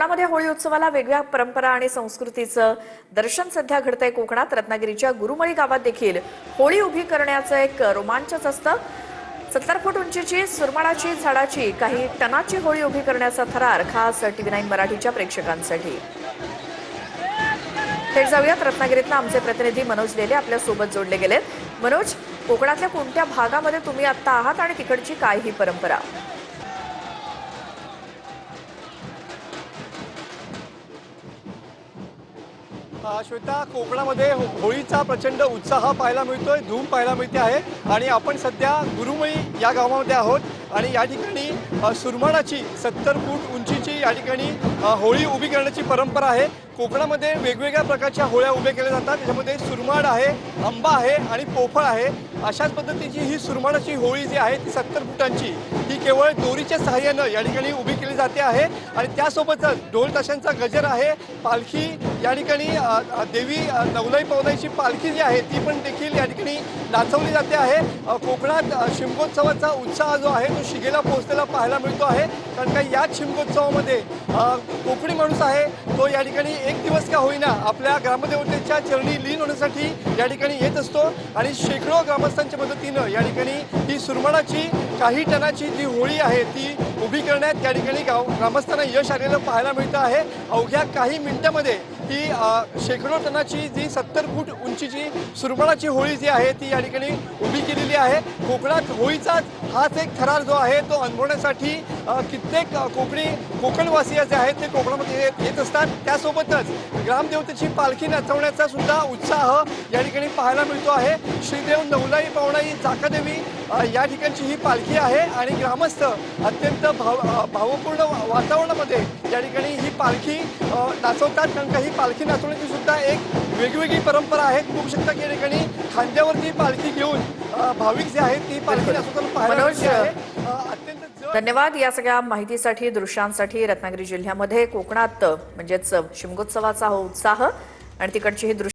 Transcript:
कोकणामध्ये होळी उत्सवाला वेगळ्या परंपरा आणि संस्कृतीचं दर्शन सध्या घडतंय। कोकणात रत्नागिरीच्या गुरुमळी गावात देखील होळी उभी करण्याचं एक रोमांचच असतं। 70 फूट उंचीची सुरमाळाची झाडाची काही टनाची होळी उभी करण्याचा थरार खास TV9 मराठीच्या प्रेक्षकांसाठी। थेट जाऊयात, रत्नागिरीतला आमचे प्रतिनिधी मनोज लेले आपल्या सोबत जोडले गेलेत। मनोज, कोकणातल्या कोणत्या भागामध्ये तुम्ही आता आहात आणि तिकडची काय ही परंपरा? श्वेता, कोकणामध्ये होळीचा प्रचंड उत्साह पाहायला मिळतोय, धूम पाहायला मिळते आहे आणि आपण सध्या गुरुमळी या गावामध्ये आहोत आणि या ठिकाणी सुरमाळाची 70 फूट उंचीची या ठिकाणी होळी उभी करण्याची परंपरा आहे। कोकणामध्ये वेगवेगळ्या प्रकारच्या होळ्या उभ्या केल्या जातात, त्याच्यामध्ये सुरमाळ आहे, आंबा आहे आणि पोफळ आहे। अशाच पद्धतीची ही सुरमाळाची होळी जी आहे ती 70 फुटांची ही केवळ दोरीच्या सहाय्यानं या ठिकाणी उभी केली जाते आहे आणि त्यासोबतच ढोल ताशांचा गजर आहे, पालखी या ठिकाणी देवी नवलाई पवनाईची पालखी जी आहे ती पण देखील या ठिकाणी नाचवली जाते आहे। कोकणात शिमगोत्सवाचा उत्साह जो आहे तो शिगेला पोहोचलेला पाहायला मिळतो आहे, कारण का या शिमगोत्सवामध्ये कोकणी माणूस आहे तो या ठिकाणी एक दिवस का होईना आपल्या ग्रामदेवतेच्या चरणी लीन होण्यासाठी या ठिकाणी येत असतो आणि शेकडो ग्रामस्थांच्या मदतीनं या ठिकाणी ही सुरमाळाची काही टनाची जी होळी आहे ती उभी करण्यात या ठिकाणी ग्रामस्थांना यश आलेलं पाहायला मिळतं आहे। अवघ्या काही मिनिटांमध्ये ही शेकडो टनाची जी 70 फूट उंचीची सुरमाळाची होळी जी आहे ती या ठिकाणी उभी केलेली आहे। कोकणात होळीचाच हाच एक थरार जो आहे तो अनुभवण्यासाठी कित्येक कोकणवासी जे आहेत ते कोकणामध्ये येत असतात। त्यासोबतच ग्रामदेवतेची पालखी नाचवण्याचा सुद्धा उत्साह या ठिकाणी पाहायला मिळतो आहे। श्रीदेव नवलाई पवनाई चाकादेवी या ठिकाणची ही पालखी आहे आणि ग्रामस्थ अत्यंत भावपूर्ण वातावरणामध्ये या ठिकाणी ही पालखी नाचवतात, कारण का ही पालखी नाचवण्याची सुद्धा एक वेगवेगळी परंपरा आहे। बघू शकता की या ठिकाणी खांद्यावरती पालखी घेऊन भाविक जे आहेत ती पालखी नाचवताना पाहायला मिळते आहे। अत्यंत धन्यवाद या सगळ्या माहितीसाठी, दृश्यांसाठी। रत्नागिरी जिल्ह्यामध्ये कोकणात म्हणजेच शिमगोत्सवाचा हा उत्साह आणि तिकडची ही दृश्य